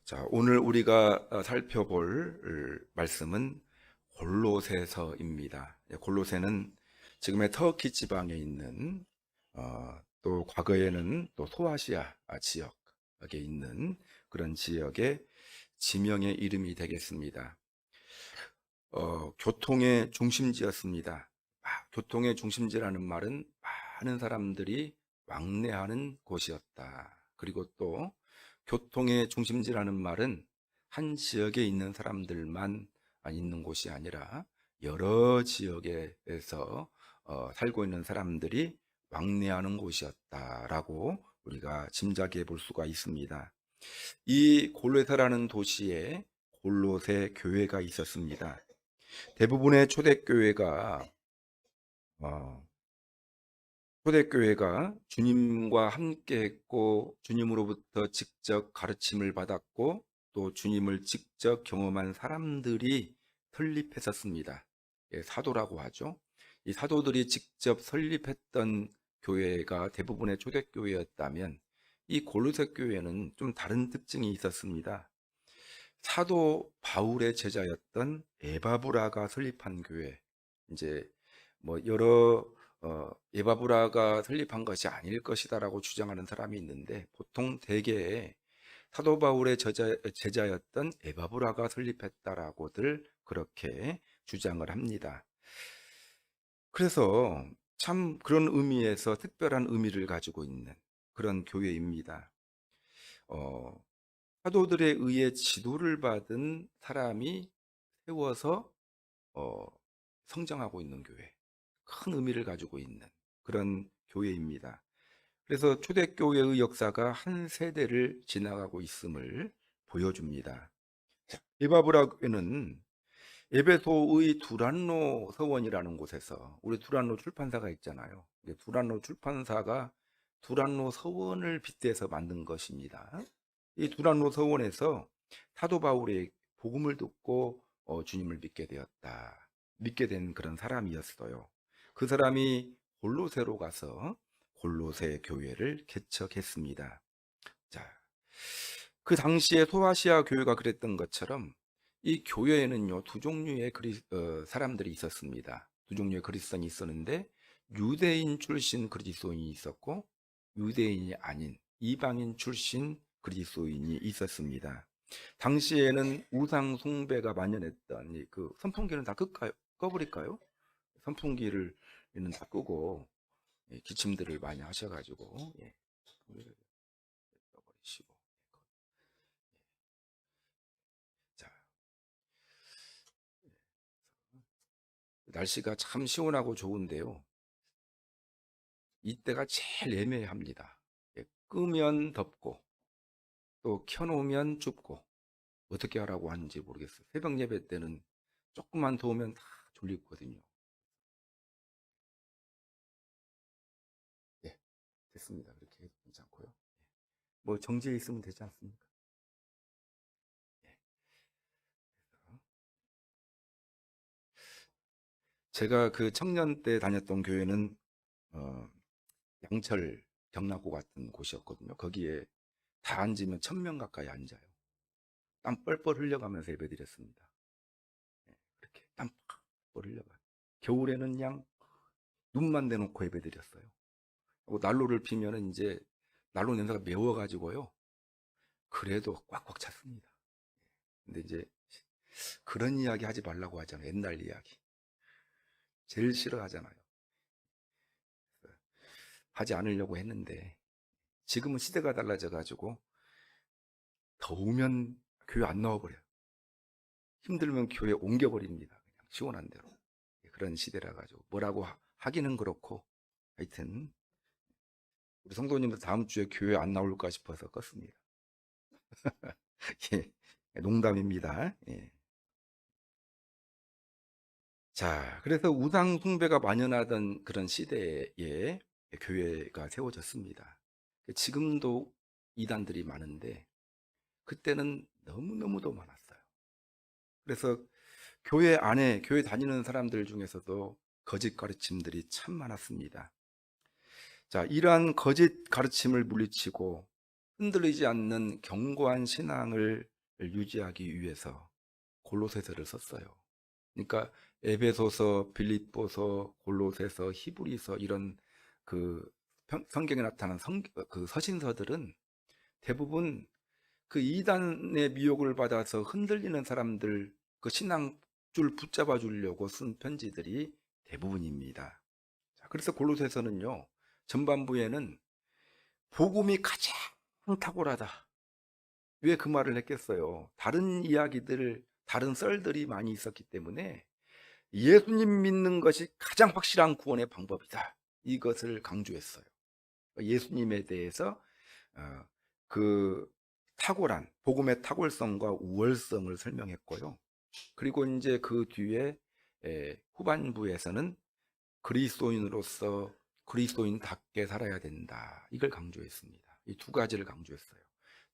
자, 오늘 우리가 살펴볼 말씀은 골로새서입니다. 골로새는 지금의 터키 지방에 있는 또 과거에는 또 소아시아 지역에 있는 그런 지역의 지명의 이름이 되겠습니다. 교통의 중심지였습니다. 교통의 중심지라는 말은 많은 사람들이 왕래하는 곳이었다. 그리고 또 교통의 중심지라는 말은 한 지역에 있는 사람들만 있는 곳이 아니라 여러 지역에서 살고 있는 사람들이 왕래하는 곳이었다라고 우리가 짐작해 볼 수가 있습니다. 이 골로새라는 도시에 골로새 교회가 있었습니다. 대부분의 어, 초대교회가 주님과 함께 했고 주님으로부터 직접 가르침을 받았고 또 주님을 직접 경험한 사람들이 설립했었습니다. 예, 사도라고 하죠. 이 사도들이 직접 설립했던 교회가 대부분의 초대교회였다면 이 골로새 교회는 좀 다른 특징이 있었습니다. 사도 바울의 제자였던 에바브라가 설립한 교회, 이제 뭐 여러 에바브라가 설립한 것이 아닐 것이다라고 주장하는 사람이 있는데 보통 대개의 사도 바울의 제자였던 에바브라가 설립했다라고들 그렇게 주장을 합니다. 그래서 참 그런 의미에서 특별한 의미를 가지고 있는 그런 교회입니다. 어, 사도들에 의해 지도를 받은 사람이 세워서 어, 성장하고 있는 교회, 큰 의미를 가지고 있는 그런 교회입니다. 그래서 초대교회의 역사가 한 세대를 지나가고 있음을 보여줍니다. 에바브라 교회는 에베소의 두란노 서원이라는 곳에서 우리 두란노 출판사가 있잖아요. 두란노 출판사가 두란노 서원을 빗대서 만든 것입니다. 이 두란노 서원에서 사도 바울의 복음을 듣고 주님을 믿게 된 그런 사람이었어요. 그 사람이 골로새로 가서 골로새 교회를 개척했습니다. 자, 그 당시에 소아시아 교회가 그랬던 것처럼 이 교회에는요 두 종류의 사람들이 있었습니다. 두 종류의 그리스도인이 있었는데 유대인 출신 그리스도인이 있었고 유대인이 아닌 이방인 출신 그리스도인이 있었습니다. 당시에는 우상 숭배가 만연했던 그 선풍기는 다 꺼버릴까요? 선풍기를 다 끄고 기침들을 많이 하셔가지고 꺼버리시고. 자, 날씨가 참 시원하고 좋은데요. 이때가 제일 애매합니다. 끄면 덥고 또 켜놓으면 춥고 어떻게 하라고 하는지 모르겠어요. 새벽 예배 때는 조금만 더우면 다 졸리거든요. 예, 됐습니다. 그렇게 해도 괜찮고요. 뭐 정지해 있으면 되지 않습니까? 예. 제가 그 청년 때 다녔던 교회는 어, 양철 경락고 같은 곳이었거든요. 거기에 다 앉으면 1,000명 가까이 앉아요. 땀 뻘뻘 흘려가면서 예배드렸습니다. 예, 그렇게 땀 뻘뻘 흘려가. 겨울에는 그냥 눈만 대놓고 예배드렸어요. 그리고 난로를 피면은 이제 난로 냄새가 매워가지고요. 그래도 꽉꽉 찼습니다. 근데 이제 그런 이야기 하지 말라고 하잖아요. 옛날 이야기. 제일 싫어하잖아요. 하지 않으려고 했는데 지금은 시대가 달라져가지고 더우면 교회 안 나와버려요. 힘들면 교회 옮겨버립니다. 그냥 시원한 대로. 그런 시대라 가지고 뭐라고 하기는 그렇고 하여튼 우리 성도님들 다음 주에 교회 안 나올까 싶어서 껐습니다. 예, 농담입니다. 예. 자, 그래서 우상 숭배가 만연하던 그런 시대에 교회가 세워졌습니다. 지금도 이단들이 많은데 그때는 너무너무도 많았어요. 그래서 교회 안에 교회 다니는 사람들 중에서도 거짓 가르침들이 참 많았습니다. 자, 이러한 거짓 가르침을 물리치고 흔들리지 않는 견고한 신앙을 유지하기 위해서 골로새서를 썼어요. 그러니까 에베소서, 빌립보서, 골로새서, 히브리서 이런 그 성경에 나타난 그 서신서들은 대부분 그 이단의 미혹을 받아서 흔들리는 사람들 그 신앙줄 붙잡아 주려고 쓴 편지들이 대부분입니다. 그래서 골로새서는요, 전반부에는 복음이 가장 탁월하다. 왜 그 말을 했겠어요? 다른 이야기들, 다른 썰들이 많이 있었기 때문에 예수님 믿는 것이 가장 확실한 구원의 방법이다. 이것을 강조했어요. 예수님에 대해서 그 탁월한 복음의 탁월성과 우월성을 설명했고요. 그리고 이제 그 뒤에 후반부에서는 그리스도인으로서 그리스도인답게 살아야 된다. 이걸 강조했습니다. 이 두 가지를 강조했어요.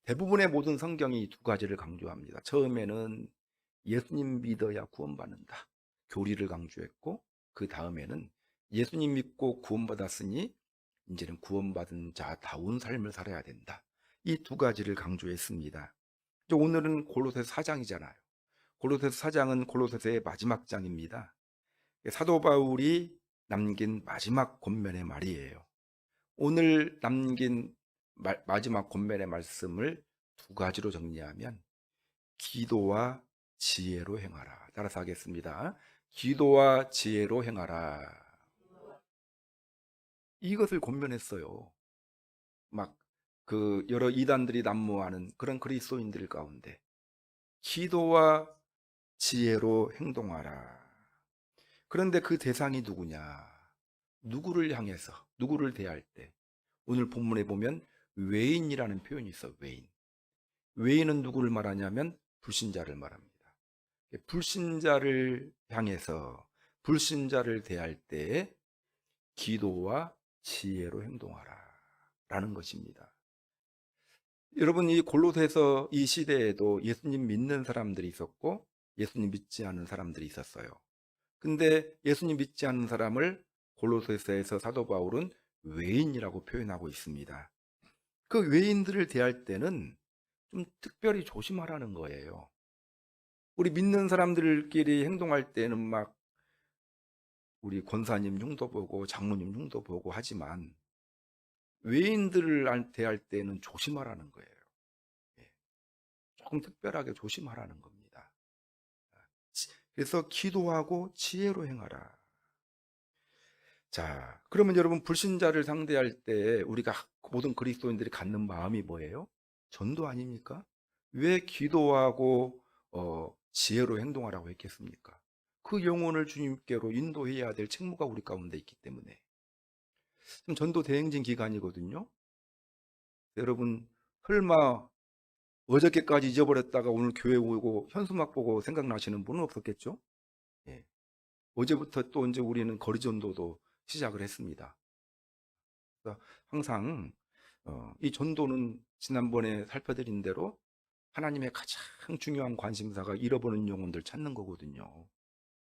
대부분의 모든 성경이 이 두 가지를 강조합니다. 처음에는 예수님 믿어야 구원받는다. 교리를 강조했고, 그 다음에는 예수님 믿고 구원받았으니 이제는 구원받은 자다운 삶을 살아야 된다. 이 두 가지를 강조했습니다. 오늘은 골로새서 4장이잖아요. 골로새서 4장은 골로새서의 마지막 장입니다. 사도 바울이 남긴 마지막 권면의 말이에요. 오늘 남긴 마지막 권면의 말씀을 두 가지로 정리하면 기도와 지혜로 행하라. 따라서 하겠습니다. 기도와 지혜로 행하라. 이것을 권면했어요. 막 그 여러 이단들이 난무하는 그런 그리스도인들 가운데 기도와 지혜로 행동하라. 그런데 그 대상이 누구냐? 누구를 향해서, 누구를 대할 때? 오늘 본문에 보면 외인이라는 표현이 있어. 외인. 외인은 누구를 말하냐면 불신자를 말합니다. 불신자를 향해서 불신자를 대할 때 기도와 지혜로 행동하라 라는 것입니다. 여러분, 이 골로새서 이 시대에도 예수님 믿는 사람들이 있었고 예수님 믿지 않은 사람들이 있었어요. 근데 예수님 믿지 않는 사람을 골로새서에서 사도 바울은 외인이라고 표현하고 있습니다. 그 외인들을 대할 때는 좀 특별히 조심하라는 거예요. 우리 믿는 사람들끼리 행동할 때는 막 우리 권사님 흉도 보고 장로님 흉도 보고 하지만 외인들을 대할 때는 조심하라는 거예요. 조금 특별하게 조심하라는 겁니다. 그래서 기도하고 지혜로 행하라. 자, 그러면 여러분 불신자를 상대할 때 우리가 모든 그리스도인들이 갖는 마음이 뭐예요? 전도 아닙니까? 왜 기도하고 지혜로 행동하라고 했겠습니까? 그 영혼을 주님께로 인도해야 될 책무가 우리 가운데 있기 때문에. 지금 전도 대행진 기간이거든요. 여러분 설마 어저께까지 잊어버렸다가 오늘 교회 오고 현수막 보고 생각나시는 분은 없었겠죠? 예. 어제부터 또 이제 우리는 거리 전도도 시작을 했습니다. 그래서 항상 이 전도는 지난번에 살펴드린 대로 하나님의 가장 중요한 관심사가 잃어버린 영혼들 찾는 거거든요.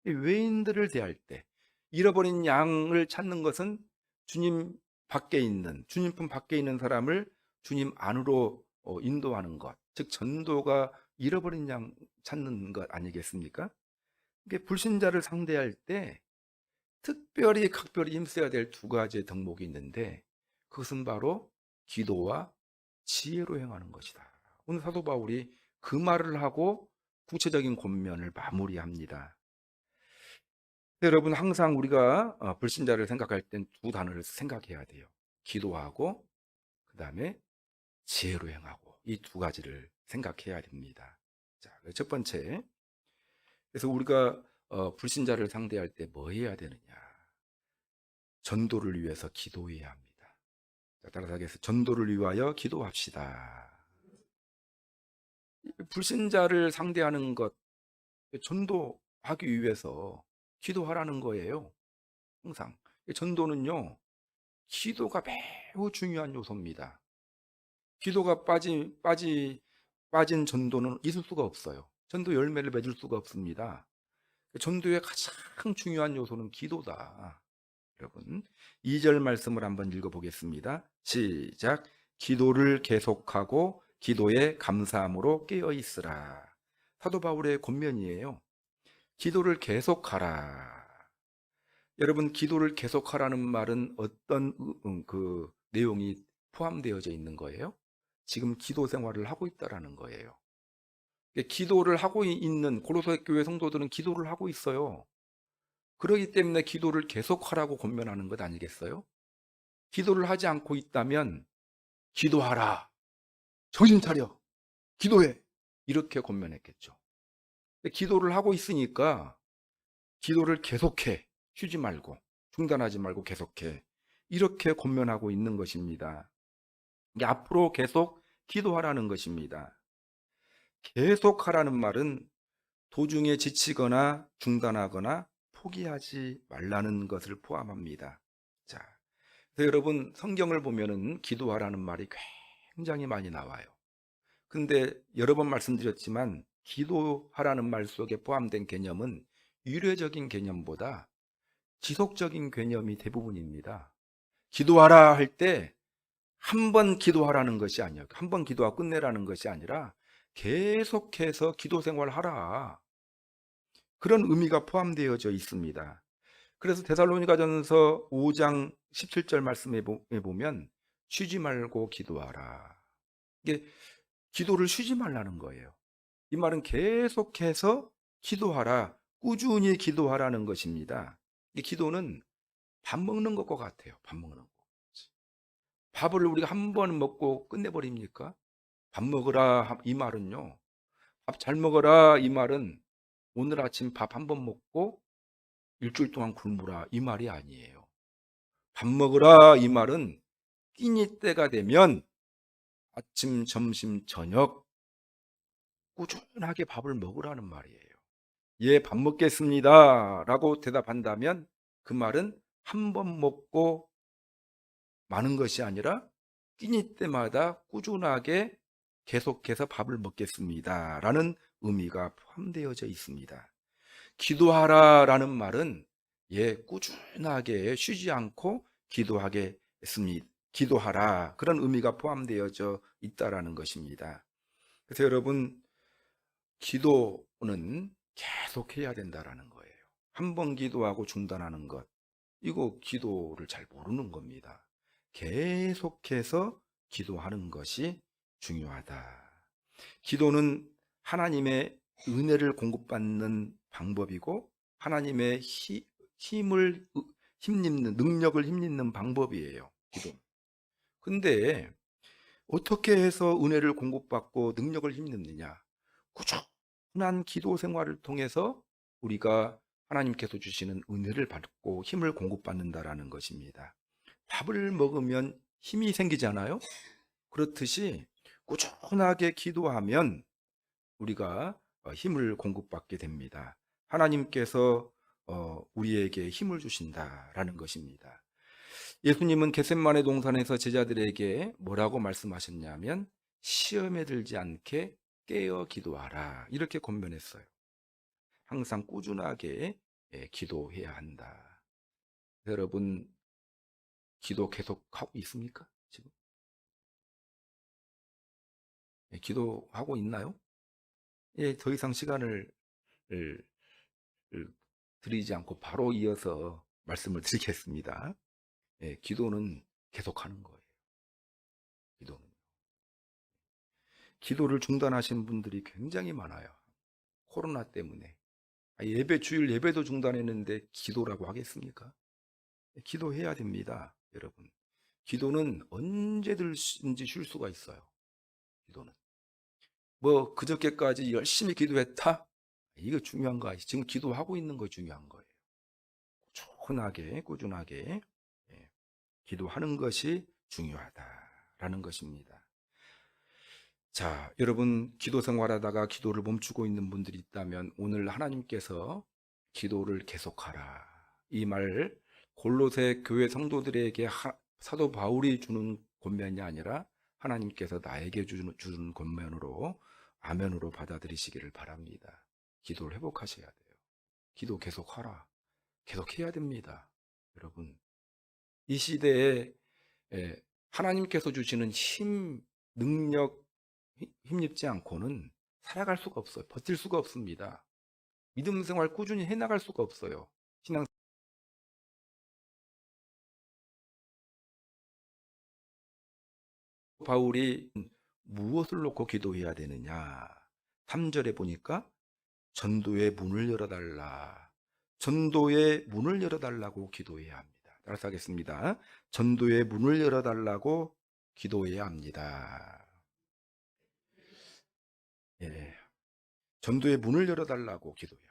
이 외인들을 대할 때 잃어버린 양을 찾는 것은 주님 밖에 있는, 주님 품 밖에 있는 사람을 주님 안으로 인도하는 것, 즉 전도가 잃어버린 양 찾는 것 아니겠습니까? 이게 불신자를 상대할 때 특별히 각별히 힘써야 될 두 가지의 덕목이 있는데 그것은 바로 기도와 지혜로 행하는 것이다. 오늘 사도 바울이 그 말을 하고 구체적인 권면을 마무리합니다. 여러분 항상 우리가 불신자를 생각할 땐 두 단어를 생각해야 돼요. 기도하고 그 다음에 지혜로 행하고 이 두 가지를 생각해야 됩니다. 자, 첫 번째, 그래서 우리가 불신자를 상대할 때 뭐 해야 되느냐? 전도를 위해서 기도해야 합니다. 자, 따라서 하겠습니다. 전도를 위하여 기도합시다. 불신자를 상대하는 것, 전도하기 위해서 기도하라는 거예요. 항상. 전도는요, 기도가 매우 중요한 요소입니다. 기도가 빠진 전도는 있을 수가 없어요. 전도 열매를 맺을 수가 없습니다. 전도의 가장 중요한 요소는 기도다. 여러분, 2절 말씀을 한번 읽어보겠습니다. 시작. 기도를 계속하고 기도에 감사함으로 깨어 있으라. 사도 바울의 권면이에요. 기도를 계속하라. 여러분, 기도를 계속하라는 말은 어떤 그 내용이 포함되어져 있는 거예요? 지금 기도 생활을 하고 있다라는 거예요. 기도를 하고 있는 고로새 교회 성도들은 기도를 하고 있어요. 그렇기 때문에 기도를 계속하라고 권면하는 것 아니겠어요? 기도를 하지 않고 있다면 기도하라, 정신 차려, 기도해, 이렇게 권면했겠죠. 기도를 하고 있으니까 기도를 계속해, 쉬지 말고, 중단하지 말고 계속해, 이렇게 권면하고 있는 것입니다. 앞으로 계속 기도하라는 것입니다. 계속하라는 말은 도중에 지치거나 중단하거나 포기하지 말라는 것을 포함합니다. 자, 그래서 여러분, 성경을 보면은 기도하라는 말이 굉장히 많이 나와요. 근데 여러 번 말씀드렸지만 기도하라는 말 속에 포함된 개념은 유례적인 개념보다 지속적인 개념이 대부분입니다. 기도하라 할 때 한 번 기도하라는 것이 아니에요. 한 번 기도하고 끝내라는 것이 아니라 계속해서 기도 생활하라, 그런 의미가 포함되어져 있습니다. 그래서 데살로니가전서 5장 17절 말씀에 보면 쉬지 말고 기도하라. 이게 기도를 쉬지 말라는 거예요. 이 말은 계속해서 기도하라, 꾸준히 기도하라는 것입니다. 이 기도는 밥 먹는 것과 같아요. 밥 먹는 거. 밥을 우리가 한 번 먹고 끝내버립니까? 밥 먹으라 이 말은요, 밥 잘 먹어라 이 말은 오늘 아침 밥 한 번 먹고 일주일 동안 굶으라 이 말이 아니에요. 밥 먹으라 이 말은 끼니 때가 되면 아침, 점심, 저녁 꾸준하게 밥을 먹으라는 말이에요. 예, 밥 먹겠습니다 라고 대답한다면 그 말은 한 번 먹고 마는 것이 아니라 끼니 때마다 꾸준하게 계속해서 밥을 먹겠습니다 라는 의미가 포함되어져 있습니다. 기도하라 라는 말은 꾸준하게 쉬지 않고 기도하라, 그런 의미가 포함되어져 있다라는 것입니다. 그래서 여러분, 기도는 계속해야 된다라는 거예요. 한 번 기도하고 중단하는 것, 이거 기도를 잘 모르는 겁니다. 계속해서 기도하는 것이 중요하다. 기도는 하나님의 은혜를 공급받는 방법이고 하나님의 힘입는 능력을 힘입는 방법이에요. 기도. 근데 어떻게 해서 은혜를 공급받고 능력을 힘입느냐? 꾸준한 기도 생활을 통해서 우리가 하나님께서 주시는 은혜를 받고 힘을 공급받는다라는 것입니다. 밥을 먹으면 힘이 생기잖아요. 그렇듯이 꾸준하게 기도하면 우리가 힘을 공급받게 됩니다. 하나님께서 우리에게 힘을 주신다라는 것입니다. 예수님은 겟셋마네 동산에서 제자들에게 뭐라고 말씀하셨냐면 시험에 들지 않게 깨어 기도하라, 이렇게 권면했어요. 항상 꾸준하게 기도해야 한다. 여러분, 기도 계속하고 있습니까? 지금? 기도하고 있나요? 더 이상 시간을 드리지 않고 바로 이어서 말씀을 드리겠습니다. 기도는 계속하는 거예요. 기도를 중단하신 분들이 굉장히 많아요. 코로나 때문에. 주일 예배도 중단했는데 기도라고 하겠습니까? 기도해야 됩니다, 여러분. 기도는 언제든지 쉴 수가 있어요. 기도는. 그저께까지 열심히 기도했다? 이거 중요한 거 아니에요. 지금 기도하고 있는 거 중요한 거예요. 꾸준하게 기도하는 것이 중요하다라는 것입니다. 자, 여러분, 기도 생활하다가 기도를 멈추고 있는 분들이 있다면 오늘 하나님께서 기도를 계속하라, 이 말 골로새 교회 성도들에게 사도 바울이 주는 권면이 아니라 하나님께서 나에게 주는 권면으로 아멘으로 받아들이시기를 바랍니다. 기도를 회복하셔야 돼요. 기도 계속하라. 계속해야 됩니다. 여러분, 이 시대에 하나님께서 주시는 힘, 능력, 힘입지 않고는 살아갈 수가 없어요. 버틸 수가 없습니다. 믿음 생활 꾸준히 해나갈 수가 없어요. 신앙 바울이 무엇을 놓고 기도해야 되느냐? 3절에 보니까 전도의 문을 열어달라. 전도의 문을 열어달라고 기도해야 합니다. 따라서 하겠습니다. 전도의 문을 열어달라고 기도해야 합니다. 예, 전도의 문을 열어달라고 기도해야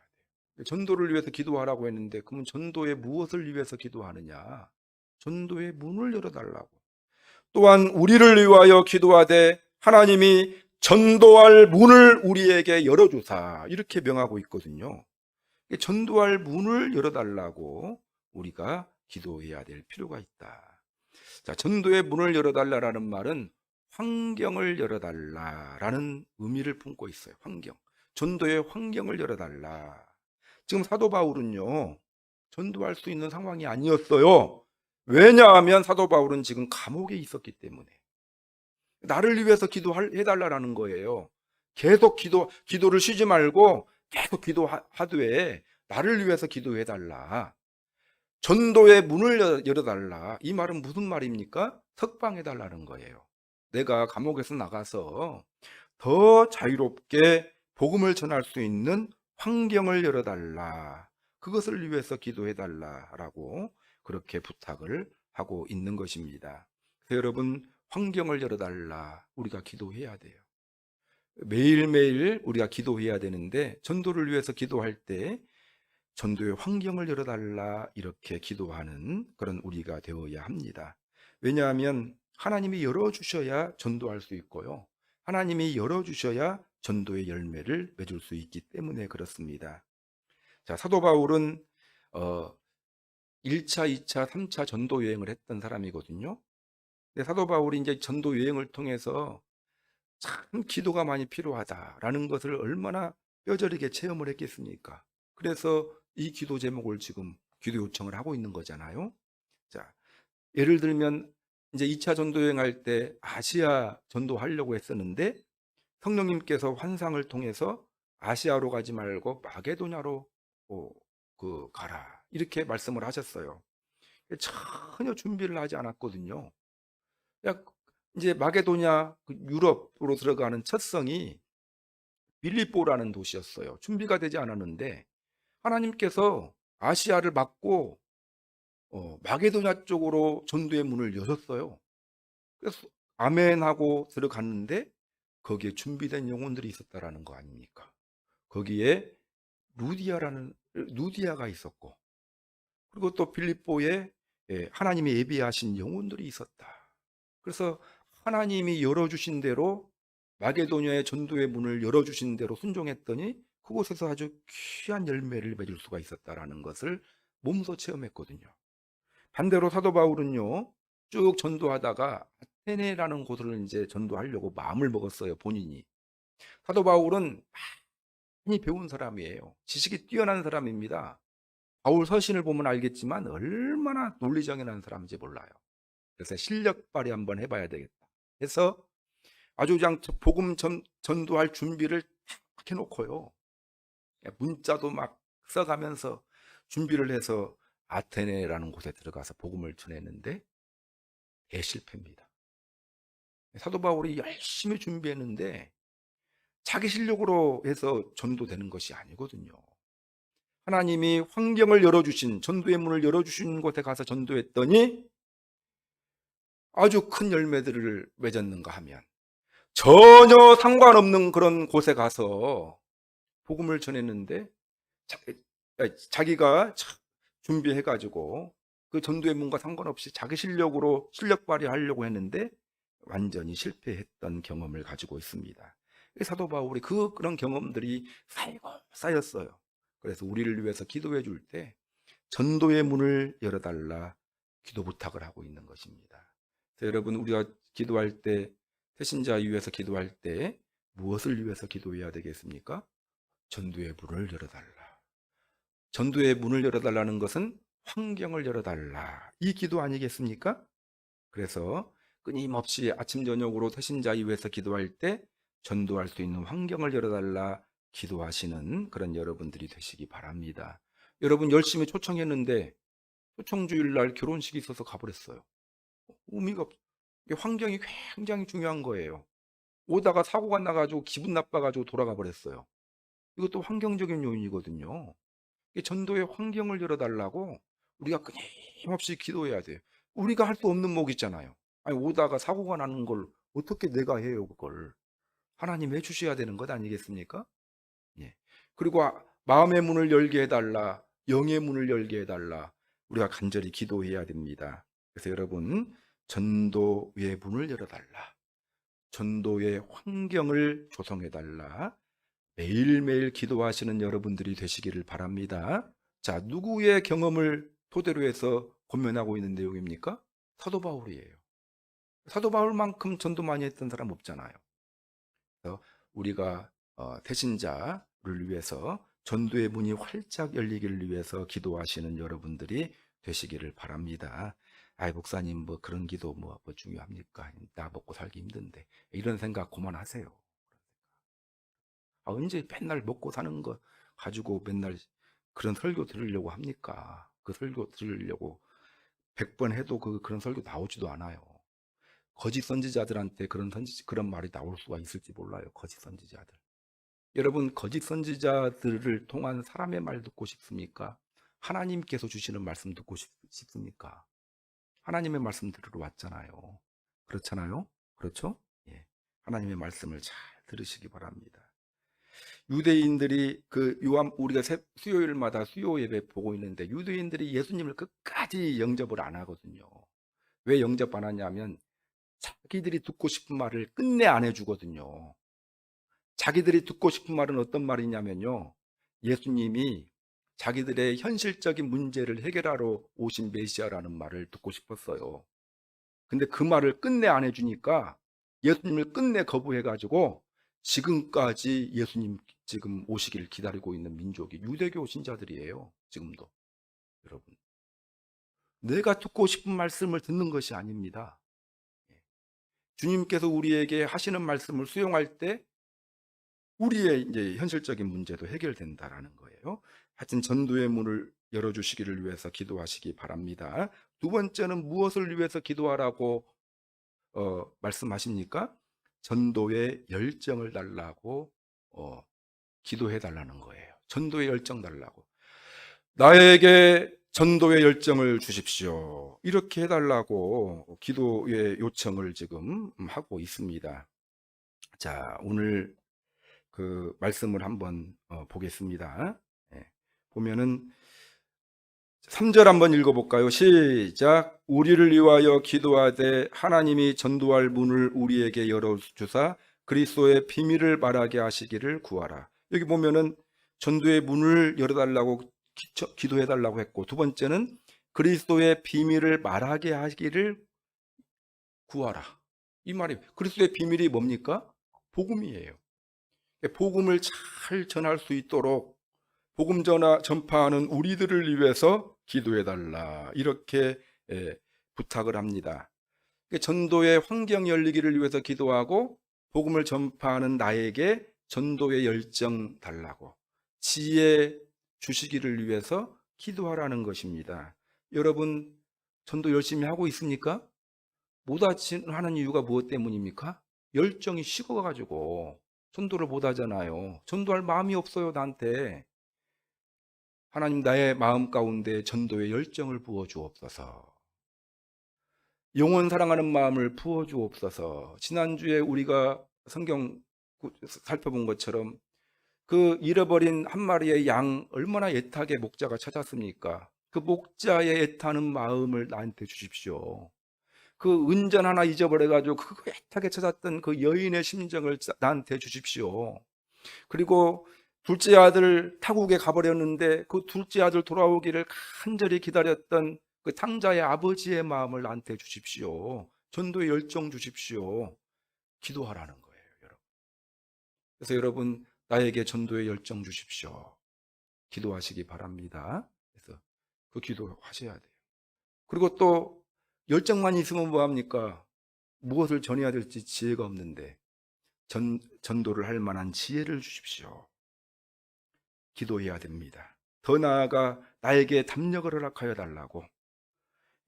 돼요. 전도를 위해서 기도하라고 했는데 그러면 전도의 무엇을 위해서 기도하느냐? 전도의 문을 열어달라고. 또한 우리를 위하여 기도하되 하나님이 전도할 문을 우리에게 열어주사 이렇게 명하고 있거든요. 전도할 문을 열어달라고 우리가 기도해야 될 필요가 있다. 자, 전도의 문을 열어달라라는 말은 환경을 열어달라라는 의미를 품고 있어요. 환경. 전도의 환경을 열어달라. 지금 사도 바울은요, 전도할 수 있는 상황이 아니었어요. 왜냐하면 사도 바울은 지금 감옥에 있었기 때문에. 나를 위해서 기도해달라는 거예요. 계속 기도를 쉬지 말고 계속 기도하되 나를 위해서 기도해달라. 전도의 문을 열어달라. 이 말은 무슨 말입니까? 석방해달라는 거예요. 내가 감옥에서 나가서 더 자유롭게 복음을 전할 수 있는 환경을 열어달라. 그것을 위해서 기도해달라라고 그렇게 부탁을 하고 있는 것입니다. 그래서 여러분, 환경을 열어달라. 우리가 기도해야 돼요. 매일매일 우리가 기도해야 되는데 전도를 위해서 기도할 때 전도의 환경을 열어달라 이렇게 기도하는 그런 우리가 되어야 합니다. 왜냐하면 하나님이 열어주셔야 전도할 수 있고요. 하나님이 열어주셔야 전도의 열매를 맺을 수 있기 때문에 그렇습니다. 자, 사도 바울은 1차, 2차, 3차 전도 여행을 했던 사람이거든요. 근데 사도 바울이 이제 전도 여행을 통해서 참 기도가 많이 필요하다라는 것을 얼마나 뼈저리게 체험을 했겠습니까? 그래서 이 기도 제목을 지금 기도 요청을 하고 있는 거잖아요. 자, 예를 들면 이제 2차 전도 여행할 때 아시아 전도하려고 했었는데 성령님께서 환상을 통해서 아시아로 가지 말고 마게도냐로 가라 이렇게 말씀을 하셨어요. 전혀 준비를 하지 않았거든요. 이제 마게도냐 유럽으로 들어가는 첫 성이 빌립보라는 도시였어요. 준비가 되지 않았는데 하나님께서 아시아를 막고 마게도냐 쪽으로 전도의 문을 여셨어요. 그래서 아멘하고 들어갔는데 거기에 준비된 영혼들이 있었다라는 거 아닙니까? 거기에 루디아가 있었고 그리고 또 빌립보에 하나님이 예비하신 영혼들이 있었다. 그래서 하나님이 열어주신 대로 마게도냐의 전도의 문을 열어주신 대로 순종했더니 그곳에서 아주 귀한 열매를 맺을 수가 있었다라는 것을 몸소 체험했거든요. 반대로 사도 바울은요, 쭉 전도하다가 아테네라는 곳을 이제 전도하려고 마음을 먹었어요, 본인이. 사도 바울은 많이 배운 사람이에요. 지식이 뛰어난 사람입니다. 바울 서신을 보면 알겠지만 얼마나 논리정연한 사람인지 몰라요. 그래서 실력 발휘 한번 해봐야 되겠다 해서 아주 그냥 복음 전도할 준비를 탁 해놓고요, 문자도 막 써가면서 준비를 해서 아테네라는 곳에 들어가서 복음을 전했는데 대실패입니다. 사도 바울이 열심히 준비했는데 자기 실력으로 해서 전도되는 것이 아니거든요. 하나님이 환경을 열어주신, 전도의 문을 열어주신 곳에 가서 전도했더니 아주 큰 열매들을 맺었는가 하면 전혀 상관없는 그런 곳에 가서 복음을 전했는데 자기가 준비해가지고 그 전도의 문과 상관없이 자기 실력으로 실력 발휘하려고 했는데 완전히 실패했던 경험을 가지고 있습니다. 사도 바울이 그런 경험들이 쌓였어요. 그래서 우리를 위해서 기도해 줄 때 전도의 문을 열어달라 기도 부탁을 하고 있는 것입니다. 여러분, 우리가 기도할 때, 새신자 위해서 기도할 때 무엇을 위해서 기도해야 되겠습니까? 전도의 문을 열어달라. 전도의 문을 열어달라는 것은 환경을 열어달라, 이 기도 아니겠습니까? 그래서 끊임없이 아침 저녁으로 새신자 위해서 기도할 때 전도할 수 있는 환경을 열어달라 기도하시는 그런 여러분들이 되시기 바랍니다. 여러분 열심히 초청했는데 초청주일 날 결혼식이 있어서 가버렸어요. 의미가 없. 이게 환경이 굉장히 중요한 거예요. 오다가 사고가 나가지고 기분 나빠가지고 돌아가 버렸어요. 이것도 환경적인 요인이거든요. 이 전도의 환경을 열어달라고 우리가 끊임없이 기도해야 돼요. 우리가 할 수 없는 목 있잖아요. 아니 오다가 사고가 나는 걸 어떻게 내가 해요, 그걸. 하나님 해주셔야 되는 것 아니겠습니까? 예. 그리고 마음의 문을 열게 해달라, 영의 문을 열게 해달라, 우리가 간절히 기도해야 됩니다. 그래서 여러분, 전도의 문을 열어달라, 전도의 환경을 조성해달라, 매일매일 기도하시는 여러분들이 되시기를 바랍니다. 자, 누구의 경험을 토대로 해서 고면하고 있는 내용입니까? 사도 바울이에요. 사도 바울만큼 전도 많이 했던 사람 없잖아요. 그래서 우리가 태신자를 위해서 전도의 문이 활짝 열리기를 위해서 기도하시는 여러분들이 되시기를 바랍니다. 아이 목사님 뭐 그런 기도 뭐 중요합니까? 나 먹고 살기 힘든데 이런 생각 그만하세요. 언제 맨날 먹고 사는 거 가지고 맨날 그런 설교 들으려고 합니까? 그 설교 들으려고 100번 해도 그런 설교 나오지도 않아요. 거짓 선지자들한테 그런 말이 나올 수가 있을지 몰라요. 거짓 선지자들. 여러분, 거짓 선지자들을 통한 사람의 말 듣고 싶습니까? 하나님께서 주시는 말씀 듣고 싶습니까? 하나님의 말씀 들으러 왔잖아요. 그렇잖아요? 그렇죠? 예. 하나님의 말씀을 잘 들으시기 바랍니다. 유대인들이 우리가 수요일마다 수요 예배 보고 있는데 유대인들이 예수님을 끝까지 영접을 안 하거든요. 왜 영접 안 하냐면 자기들이 듣고 싶은 말을 끝내 안 해주거든요. 자기들이 듣고 싶은 말은 어떤 말이냐면요, 예수님이 자기들의 현실적인 문제를 해결하러 오신 메시아라는 말을 듣고 싶었어요. 근데 그 말을 끝내 안 해주니까 예수님을 끝내 거부해가지고 지금까지 예수님 지금 오시기를 기다리고 있는 민족이 유대교 신자들이에요. 지금도. 여러분, 내가 듣고 싶은 말씀을 듣는 것이 아닙니다. 주님께서 우리에게 하시는 말씀을 수용할 때 우리의 이제 현실적인 문제도 해결된다라는 거예요. 하여튼 전도의 문을 열어주시기를 위해서 기도하시기 바랍니다. 두 번째는 무엇을 위해서 기도하라고 말씀하십니까? 전도의 열정을 달라고 기도해 달라는 거예요. 전도의 열정 달라고. 나에게 전도의 열정을 주십시오. 이렇게 해달라고 기도의 요청을 지금 하고 있습니다. 자, 오늘 그 말씀을 한번 보겠습니다. 예. 보면은 3절 한번 읽어볼까요? 시작. 우리를 위하여 기도하되 하나님이 전도할 문을 우리에게 열어주사 그리스도의 비밀을 말하게 하시기를 구하라. 여기 보면은 전도의 문을 열어달라고 기도해달라고 했고, 두 번째는 그리스도의 비밀을 말하게 하기를 구하라. 이 말이 그리스도의 비밀이 뭡니까? 복음이에요. 복음을 잘 전할 수 있도록 복음 전파하는 우리들을 위해서 기도해달라, 이렇게 부탁을 합니다. 전도의 환경 열리기를 위해서 기도하고 복음을 전파하는 나에게 전도의 열정 달라고, 지혜 주시기를 위해서 기도하라는 것입니다. 여러분, 전도 열심히 하고 있습니까? 못 하는 이유가 무엇 때문입니까? 열정이 식어가지고 전도를 못 하잖아요. 전도할 마음이 없어요, 나한테. 하나님, 나의 마음 가운데 전도의 열정을 부어 주옵소서. 영혼 사랑하는 마음을 부어 주옵소서. 지난주에 우리가 성경 살펴본 것처럼 그 잃어버린 한 마리의 양 얼마나 애타게 목자가 찾았습니까? 그 목자의 애타는 마음을 나한테 주십시오. 그 은전 하나 잊어버려가지고 그 애타게 찾았던 그 여인의 심정을 나한테 주십시오. 그리고 둘째 아들 타국에 가버렸는데 그 둘째 아들 돌아오기를 간절히 기다렸던 그 탕자의 아버지의 마음을 나한테 주십시오. 전도의 열정 주십시오. 기도하라는 거예요, 여러분. 그래서 여러분, 나에게 전도의 열정 주십시오. 기도하시기 바랍니다. 그래서 그 기도하셔야 돼요. 그리고 또 열정만 있으면 뭐합니까? 무엇을 전해야 될지 지혜가 없는데, 전도를 할 만한 지혜를 주십시오. 기도해야 됩니다. 더 나아가 나에게 담력을 허락하여 달라고.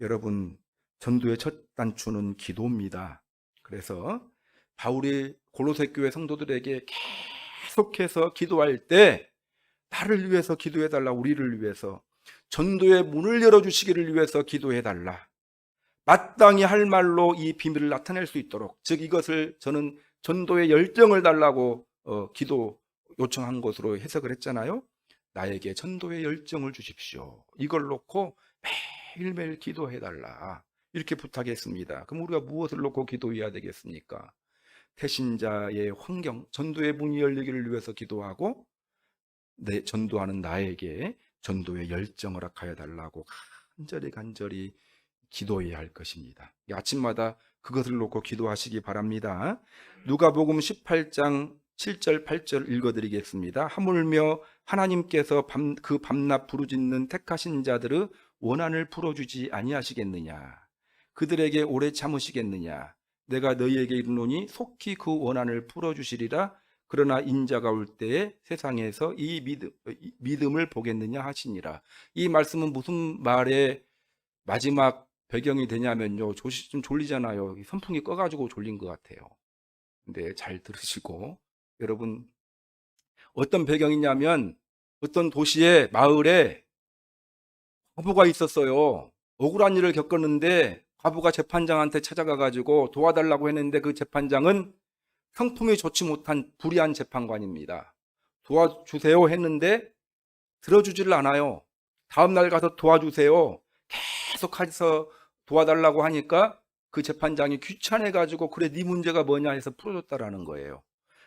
여러분, 전도의 첫 단추는 기도입니다. 그래서 바울이 골로새 교회 성도들에게 계속해서 기도할 때 나를 위해서 기도해 달라, 우리를 위해서 전도의 문을 열어주시기를 위해서 기도해 달라, 마땅히 할 말로 이 비밀을 나타낼 수 있도록, 즉 이것을 저는 전도의 열정을 달라고 기도 요청한 것으로 해석을 했잖아요. 나에게 전도의 열정을 주십시오. 이걸 놓고 매일매일 기도해 달라, 이렇게 부탁했습니다. 그럼 우리가 무엇을 놓고 기도해야 되겠습니까? 태신자의 환경, 전도의 문이 열리기를 위해서 기도하고, 전도하는 나에게 전도의 열정을 허락하여 달라고 간절히 기도해야 할 것입니다. 아침마다 그것을 놓고 기도하시기 바랍니다. 누가복음 18장 7절 8절 읽어드리겠습니다. 하물며 하나님께서 그 밤낮 부르짖는 택하신 자들의 원한을 풀어주지 아니하시겠느냐? 그들에게 오래 참으시겠느냐? 내가 너희에게 이르노니 속히 그 원한을 풀어주시리라. 그러나 인자가 올 때에 세상에서 이 믿음을 보겠느냐 하시니라. 이 말씀은 무슨 말의 마지막 배경이 되냐면요, 좀 졸리잖아요. 선풍기 꺼가지고 졸린 것 같아요. 근데 잘 들으시고, 여러분, 어떤 배경이냐면 어떤 도시에, 마을에 과부가 있었어요. 억울한 일을 겪었는데 과부가 재판장한테 찾아가가지고 도와달라고 했는데 그 재판장은 성품이 좋지 못한 불의한 재판관입니다. 도와주세요 했는데 들어주지를 않아요. 다음날 가서 도와주세요 계속해서 도와달라고 하니까 그 재판장이 귀찮아가지고 그래 네 문제가 뭐냐 해서 풀어줬다라는 거예요.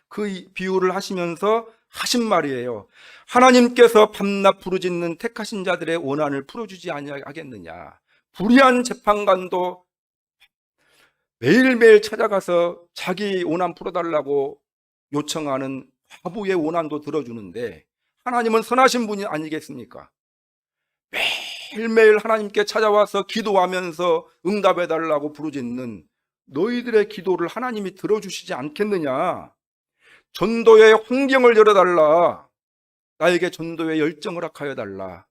그 비유를 하시면서 하신 말이에요. 하나님께서 밤낮 부르짖는 택하신 자들의 원한을 풀어주지 아니하겠느냐. 불의한 재판관도 매일매일 찾아가서 자기 원한 풀어달라고 요청하는 과부의 원한도 들어주는데 하나님은 선하신 분이 아니겠습니까? 매일매일 하나님께 찾아와서 기도하면서 응답해달라고 부르짖는 너희들의 기도를 하나님이 들어주시지 않겠느냐. 전도의 환경을 열어달라. 나에게 전도의 열정을 허락하여 달라.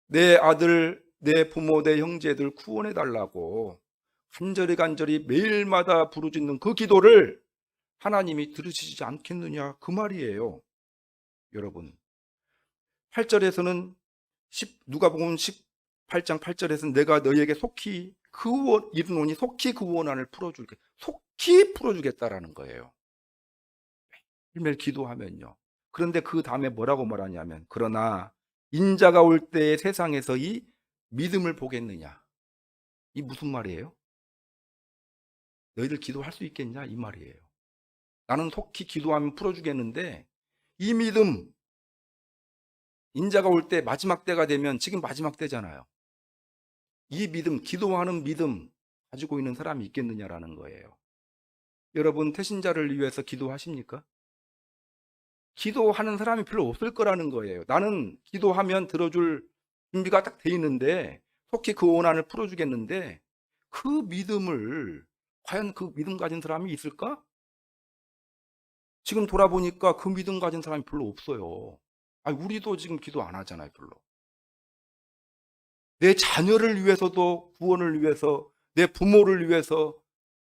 내 아들, 내 부모, 내 형제들 구원해달라고 간절히 매일마다 부르짖는 그 기도를 하나님이 들으시지 않겠느냐, 그 말이에요. 여러분, 8절에서는 누가복음 18장 8절에서는 내가 너희에게 속히 이르노니 속히 그 원한을 풀어줄게, 속히 풀어주겠다라는 거예요. 매일 기도하면요. 그런데 그 다음에 뭐라고 말하냐면 그러나 인자가 올 때에 세상에서 이 믿음을 보겠느냐. 이 무슨 말이에요? 너희들 기도할 수 있겠냐 이 말이에요. 나는 속히 기도하면 풀어주겠는데 이 믿음, 인자가 올 때 마지막 때가 되면, 지금 마지막 때잖아요. 이 믿음, 기도하는 믿음 가지고 있는 사람이 있겠느냐라는 거예요. 여러분, 태신자를 위해서 기도하십니까? 기도하는 사람이 별로 없을 거라는 거예요. 나는 기도하면 들어줄 준비가 딱 돼 있는데 속히 그 원한을 풀어주겠는데 그 믿음을, 과연 그 믿음 가진 사람이 있을까? 지금 돌아보니까 그 믿음 가진 사람이 별로 없어요. 우리도 지금 기도 안 하잖아요, 별로. 내 자녀를 위해서도, 구원을 위해서, 내 부모를 위해서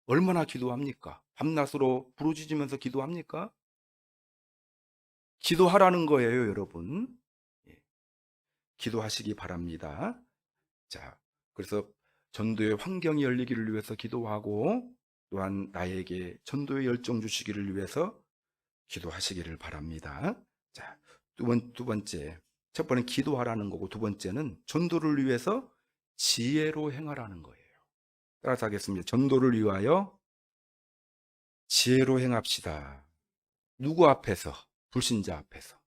얼마나 기도합니까? 밤낮으로 부르짖으면서 기도합니까? 기도하라는 거예요, 여러분. 기도하시기 바랍니다. 자, 그래서 전도의 환경이 열리기를 위해서 기도하고, 또한 나에게 전도의 열정 주시기를 위해서 기도하시기를 바랍니다. 자, 두 번째. 첫 번째는 기도하라는 거고, 두 번째는 전도를 위해서 지혜로 행하라는 거예요. 따라서 하겠습니다. 전도를 위하여 지혜로 행합시다. 누구 앞에서? 불신자 앞에서.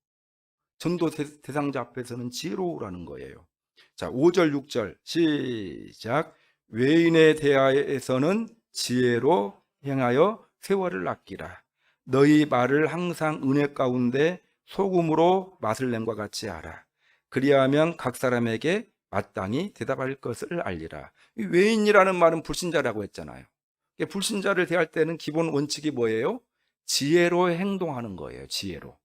전도 대상자 앞에서는 지혜로우라는 거예요. 자, 5절 6절 시작. 외인에 대하여서는 지혜로 행하여 세월을 아끼라. 너희 말을 항상 은혜 가운데 소금으로 맛을 낸과 같이 하라. 그리하면 각 사람에게 마땅히 대답할 것을 알리라. 외인이라는 말은 불신자라고 했잖아요. 불신자를 대할 때는 기본 원칙이 뭐예요? 지혜로 행동하는 거예요. 지혜로.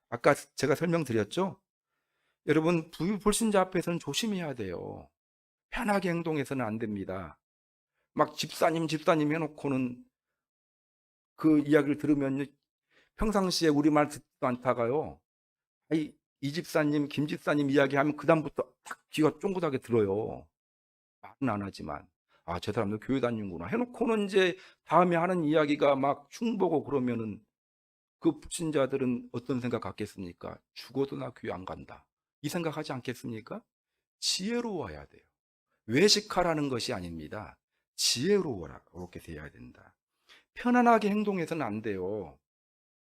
아까 제가 설명드렸죠? 여러분, 불신자 앞에서는 조심해야 돼요. 편하게 행동해서는 안 됩니다. 막 집사님 해놓고는 그 이야기를 들으면 평상시에 우리말 듣지도 않다가요. 이 집사님, 김 집사님 이야기하면 그다음부터 딱 귀가 쫑긋하게 들어요. 말은 안 하지만. 아, 저 사람들 교회 다니는구나. 해놓고는 이제 다음에 하는 이야기가 막 흉보고 그러면은 그 불신자들은 어떤 생각 갖겠습니까? 죽어도 나 교회 안 간다. 이 생각하지 않겠습니까? 지혜로워야 돼요. 외식하라는 것이 아닙니다. 지혜로워게 돼야 된다. 편안하게 행동해서는 안 돼요.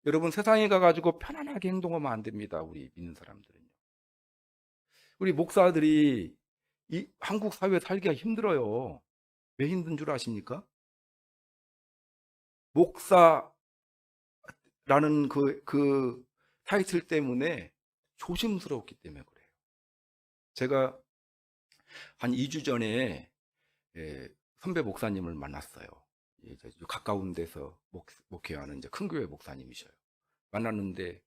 여러분, 세상에 가가지고 편안하게 행동하면 안 됩니다. 우리 믿는 사람들은요. 우리 목사들이 이 한국 사회에 살기가 힘들어요. 왜 힘든 줄 아십니까? 목사라는 그 타이틀 때문에 조심스럽기 때문에 그래요. 제가 한 2주 전에 선배 목사님을 만났어요. 이제 가까운 데서 목회하는 이제 큰 교회 목사님이셔요. 만났는데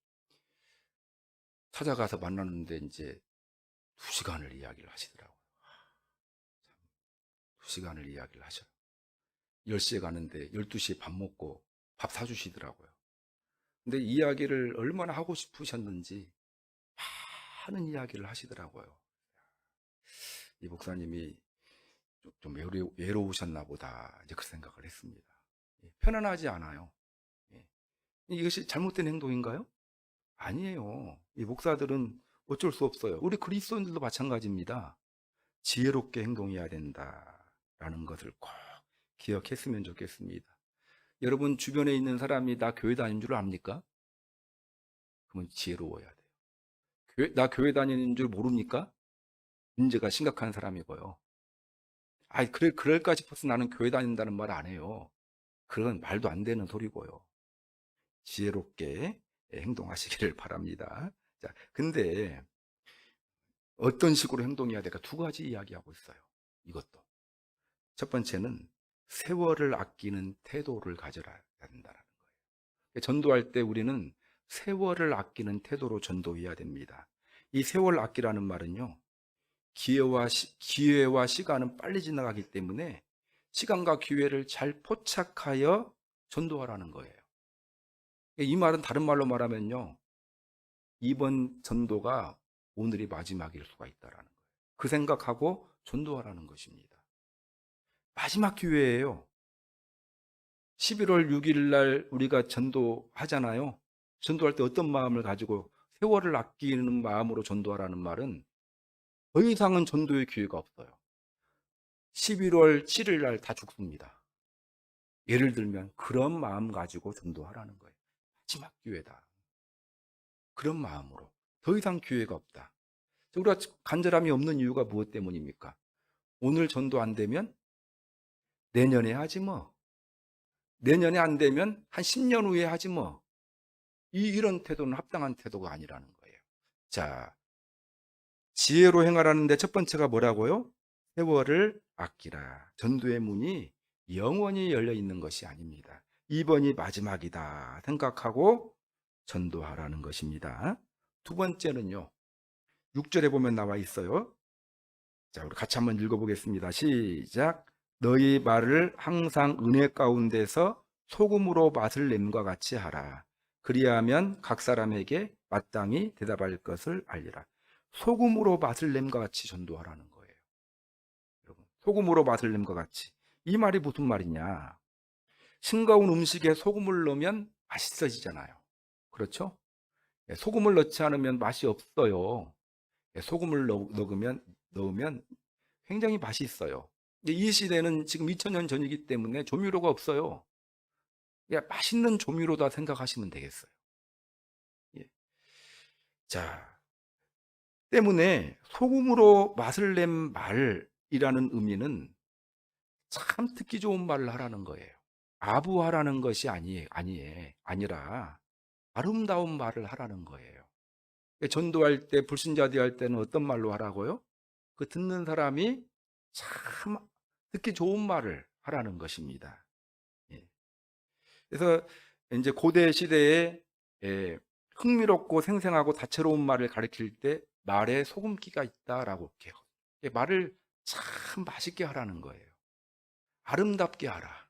찾아가서 만났는데 이제 2시간을 이야기를 하시더라고요. 2시간을 이야기를 하셔요. 10시에 가는데 12시에 밥 먹고 밥 사주시더라고요. 근데 이야기를 얼마나 하고 싶으셨는지 많은 이야기를 하시더라고요. 이 목사님이 좀 외로우셨나 보다 이제 그 생각을 했습니다. 편안하지 않아요. 이것이 잘못된 행동인가요? 아니에요. 이 목사들은 어쩔 수 없어요. 우리 그리스도인들도 마찬가지입니다. 지혜롭게 행동해야 된다라는 것을 꼭 기억했으면 좋겠습니다. 여러분 주변에 있는 사람이 나 교회 다니는 줄 압니까? 그러면 지혜로워야 돼요. 나 교회 다니는 줄 모릅니까? 문제가 심각한 사람이고요. 그래, 그럴까 싶어서 나는 교회 다닌다는 말 안 해요. 그건 말도 안 되는 소리고요. 지혜롭게 행동하시기를 바랍니다. 자, 근데 어떤 식으로 행동해야 될까? 2가지 이야기하고 있어요. 이것도. 첫 번째는 세월을 아끼는 태도를 가져야 된다는 거예요. 전도할 때 우리는 세월을 아끼는 태도로 전도해야 됩니다. 이 세월 아끼라는 말은요, 기회와 시간은 빨리 지나가기 때문에 시간과 기회를 잘 포착하여 전도하라는 거예요. 이 말은 다른 말로 말하면요, 이번 전도가 오늘이 마지막일 수가 있다라는 거예요. 그 생각하고 전도하라는 것입니다. 마지막 기회예요. 11월 6일 날 우리가 전도하잖아요. 전도할 때 어떤 마음을 가지고 세월을 아끼는 마음으로 전도하라는 말은 더 이상은 전도의 기회가 없어요. 11월 7일 날 다 죽습니다. 예를 들면 그런 마음 가지고 전도하라는 거예요. 마지막 기회다. 그런 마음으로. 더 이상 기회가 없다. 우리가 간절함이 없는 이유가 무엇 때문입니까? 오늘 전도 안 되면 내년에 하지 뭐. 내년에 안 되면 한 10년 후에 하지 뭐. 이런 태도는 합당한 태도가 아니라는 거예요. 자, 지혜로 행하라는데 첫 번째가 뭐라고요? 세월을 아끼라. 전도의 문이 영원히 열려 있는 것이 아닙니다. 이번이 마지막이다 생각하고 전도하라는 것입니다. 2번째는요. 6절에 보면 나와 있어요. 자, 우리 같이 한번 읽어보겠습니다. 시작. 너희 말을 항상 은혜 가운데서 소금으로 맛을 냄과 같이 하라. 그리하면 각 사람에게 마땅히 대답할 것을 알리라. 소금으로 맛을 냄과 같이 전도하라는 거예요. 여러분, 소금으로 맛을 냄과 같이. 이 말이 무슨 말이냐? 싱거운 음식에 소금을 넣으면 맛있어지잖아요. 그렇죠? 소금을 넣지 않으면 맛이 없어요. 소금을 넣으면 굉장히 맛이 있어요. 이 시대는 지금 2000년 전이기 때문에 조미료가 없어요. 맛있는 조미료다 생각하시면 되겠어요. 예. 자, 때문에 소금으로 맛을 낸 말이라는 의미는 참 듣기 좋은 말을 하라는 거예요. 아부하라는 것이 아니라 아름다운 말을 하라는 거예요. 전도할 때, 불신자 대할 때는 어떤 말로 하라고요? 그 듣는 사람이 참 듣기 좋은 말을 하라는 것입니다. 예. 그래서 이제 고대 시대에 흥미롭고 생생하고 다채로운 말을 가리킬 때 말에 소금기가 있다라고 해요. 말을 참 맛있게 하라는 거예요. 아름답게 하라.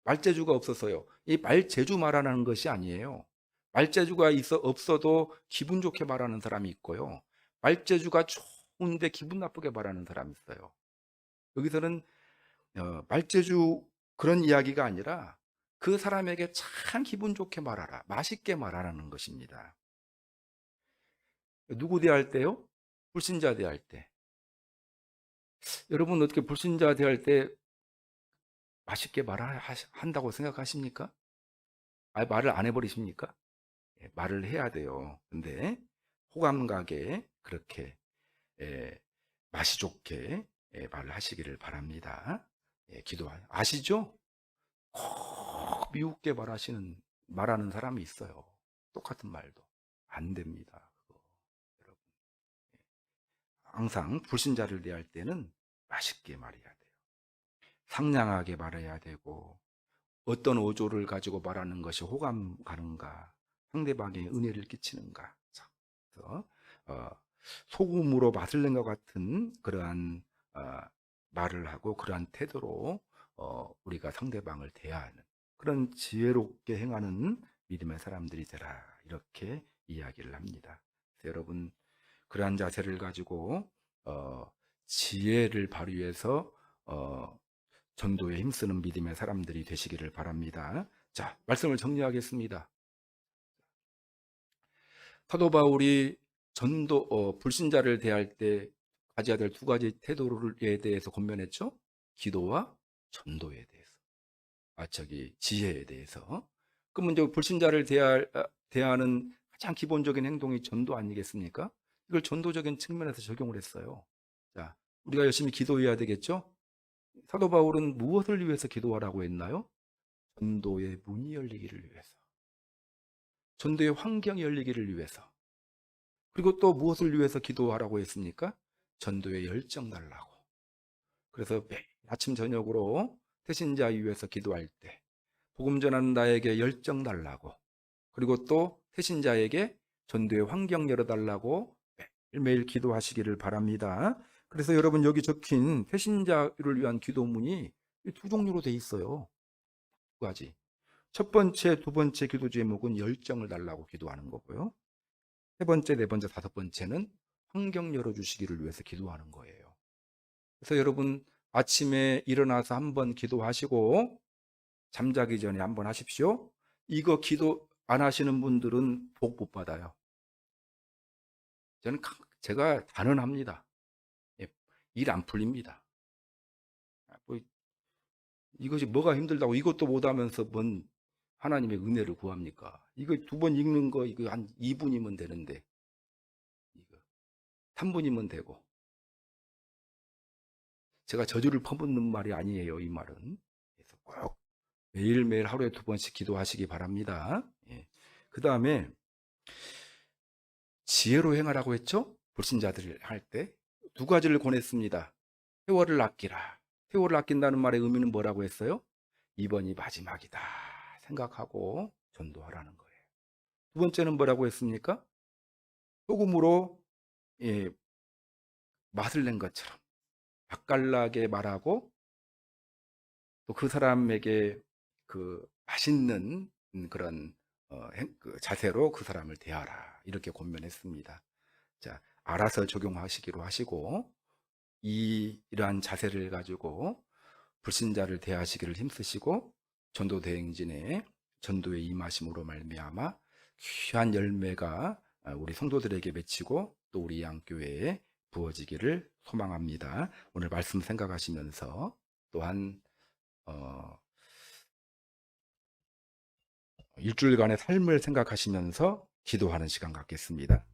말재주가 없어서요. 이 말재주 말하는 것이 아니에요. 말재주가 없어도 기분 좋게 말하는 사람이 있고요. 말재주가 좋은데 기분 나쁘게 말하는 사람이 있어요. 여기서는 말재주 그런 이야기가 아니라 그 사람에게 참 기분 좋게 말하라. 맛있게 말하라는 것입니다. 누구 대할 때요? 불신자 대할 때. 여러분 어떻게 불신자 대할 때 맛있게 말한다고 생각하십니까? 말을 안 해버리십니까? 말을 해야 돼요. 근데 호감 가게 그렇게 맛이 좋게 말을 하시기를 바랍니다. 아시죠? 꼭 미웃게 말하는 사람이 있어요. 똑같은 말도 안 됩니다. 그거. 여러분, 항상 불신자를 대할 때는 맛있게 말해야 돼요. 상냥하게 말해야 되고, 어떤 어조를 가지고 말하는 것이 호감 가는가, 상대방에 은혜를 끼치는가. 그래서 소금으로 맛을 낸 것 같은 그러한 말을 하고 그러한 태도로 우리가 상대방을 대하는 그런 지혜롭게 행하는 믿음의 사람들이 되라, 이렇게 이야기를 합니다. 그래서 여러분 그러한 자세를 가지고 지혜를 발휘해서 전도에 힘쓰는 믿음의 사람들이 되시기를 바랍니다. 자, 말씀을 정리하겠습니다. 사도 바울이 불신자를 대할 때 가져야 될 두 가지 태도에 대해서 권면했죠. 기도와 전도에 대해서. 지혜에 대해서. 그러면 이제 불신자를 대하는 가장 기본적인 행동이 전도 아니겠습니까? 이걸 전도적인 측면에서 적용을 했어요. 자, 우리가 열심히 기도해야 되겠죠? 사도 바울은 무엇을 위해서 기도하라고 했나요? 전도의 문이 열리기를 위해서. 전도의 환경이 열리기를 위해서. 그리고 또 무엇을 위해서 기도하라고 했습니까? 전도의 열정 달라고. 그래서 매일 아침 저녁으로 태신자 위해서 기도할 때 복음 전하는 나에게 열정 달라고, 그리고 또 태신자에게 전도의 환경 열어달라고 매일매일 기도하시기를 바랍니다. 그래서 여러분 여기 적힌 태신자를 위한 기도문이 두 종류로 돼 있어요. 두 가지. 첫 번째, 두 번째 기도 제목은 열정을 달라고 기도하는 거고요. 세 번째, 네 번째, 다섯 번째는 환경 열어주시기를 위해서 기도하는 거예요. 그래서 여러분 아침에 일어나서 한번 기도하시고 잠자기 전에 한번 하십시오. 이거 기도 안 하시는 분들은 복 못 받아요. 제가 단언합니다. 일 안 풀립니다. 이것이 뭐가 힘들다고 이것도 못하면서 뭔 하나님의 은혜를 구합니까? 이거 두 번 읽는 거 이거 한 2분이면 되는데 이거 3분이면 되고. 제가 저주를 퍼붓는 말이 아니에요, 이 말은. 그래서 꼭 매일매일 하루에 2번씩 기도하시기 바랍니다. 그 다음에 지혜로 행하라고 했죠? 불신자들 할 때 두 가지를 권했습니다. 세월을 아끼라. 세월을 아낀다는 말의 의미는 뭐라고 했어요? 이번이 마지막이다 생각하고 전도하라는 거예요. 두 번째는 뭐라고 했습니까? 소금으로 맛을 낸 것처럼 맛깔나게 말하고 또 그 사람에게 그 맛있는 그런 그 자세로 그 사람을 대하라, 이렇게 권면했습니다. 자, 알아서 적용하시기로 하시고 이러한 자세를 가지고 불신자를 대하시기를 힘쓰시고 전도 대행진에 전도에 임하심으로 말미암아 귀한 열매가 우리 성도들에게 맺히고 또 우리 양교회에 부어지기를 소망합니다. 오늘 말씀 생각하시면서 또한 일주일간의 삶을 생각하시면서 기도하는 시간 갖겠습니다.